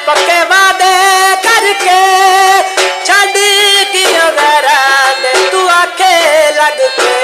पक्के वादे करके छड़ की गैरां दे तू आखे लग के